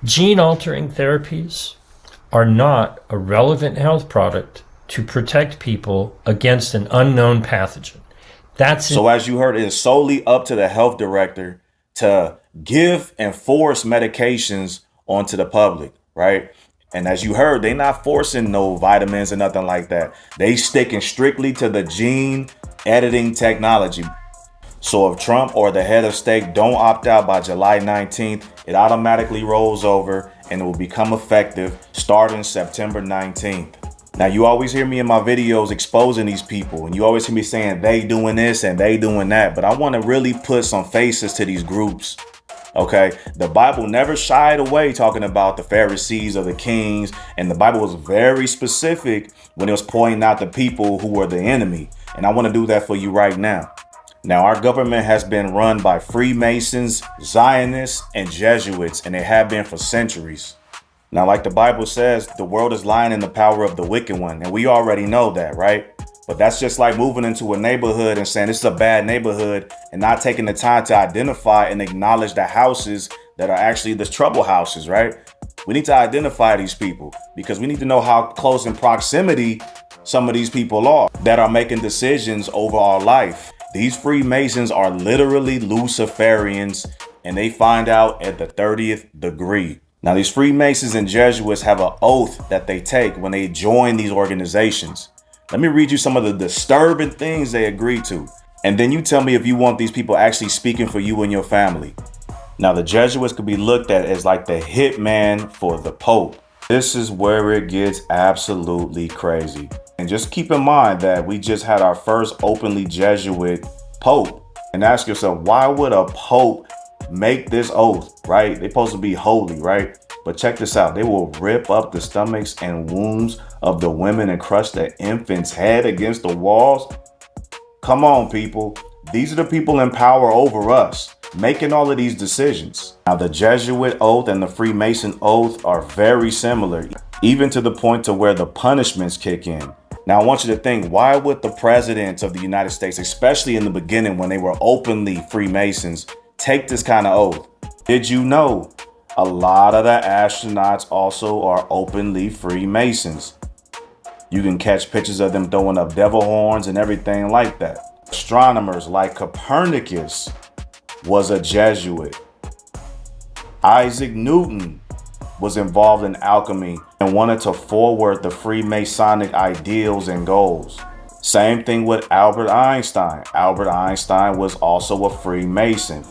Gene altering therapies are not a relevant health product to protect people against an unknown pathogen. So as you heard, it is solely up to the health director to give and force medications onto the public, right? And as you heard, they not forcing no vitamins or nothing like that. They sticking strictly to the gene editing technology. So if Trump or the head of state don't opt out by July 19th, it automatically rolls over and it will become effective starting September 19th. Now, you always hear me in my videos exposing these people, and you always hear me saying they doing this and they doing that. But I want to really put some faces to these groups. Okay, the Bible never shied away talking about the Pharisees or the kings, and the Bible was very specific when it was pointing out the people who were the enemy. And I want to do that for you right now. Now, our government has been run by Freemasons, Zionists, and Jesuits, and they have been for centuries. Now, like the Bible says, the world is lying in the power of the wicked one, and we already know that, right? But that's just like moving into a neighborhood and saying this is a bad neighborhood and not taking the time to identify and acknowledge the houses that are actually the trouble houses, right? We need to identify these people because we need to know how close in proximity some of these people are that are making decisions over our life. These Freemasons are literally Luciferians, and they find out at the 30th degree. Now, these Freemasons and Jesuits have an oath that they take when they join these organizations. Let me read you some of the disturbing things they agree to. And then you tell me if you want these people actually speaking for you and your family. Now, the Jesuits could be looked at as like the hitman for the Pope. This is where it gets absolutely crazy. And just keep in mind that we just had our first openly Jesuit Pope. And ask yourself, why would a Pope make this oath, right? They're supposed to be holy, right? But check this out. They will rip up the stomachs and wombs of the women and crush the infant's head against the walls. Come on, people. These are the people in power over us, making all of these decisions. Now, the Jesuit oath and the Freemason oath are very similar, even to the point to where the punishments kick in. Now, I want you to think, why would the presidents of the United States, especially in the beginning when they were openly Freemasons, take this kind of oath? Did you know a lot of the astronauts also are openly Freemasons? You can catch pictures of them throwing up devil horns and everything like that. Astronomers like Copernicus was a Jesuit. Isaac Newton was involved in alchemy and wanted to forward the Freemasonic ideals and goals. Same thing with Albert Einstein. Albert Einstein was also a Freemason.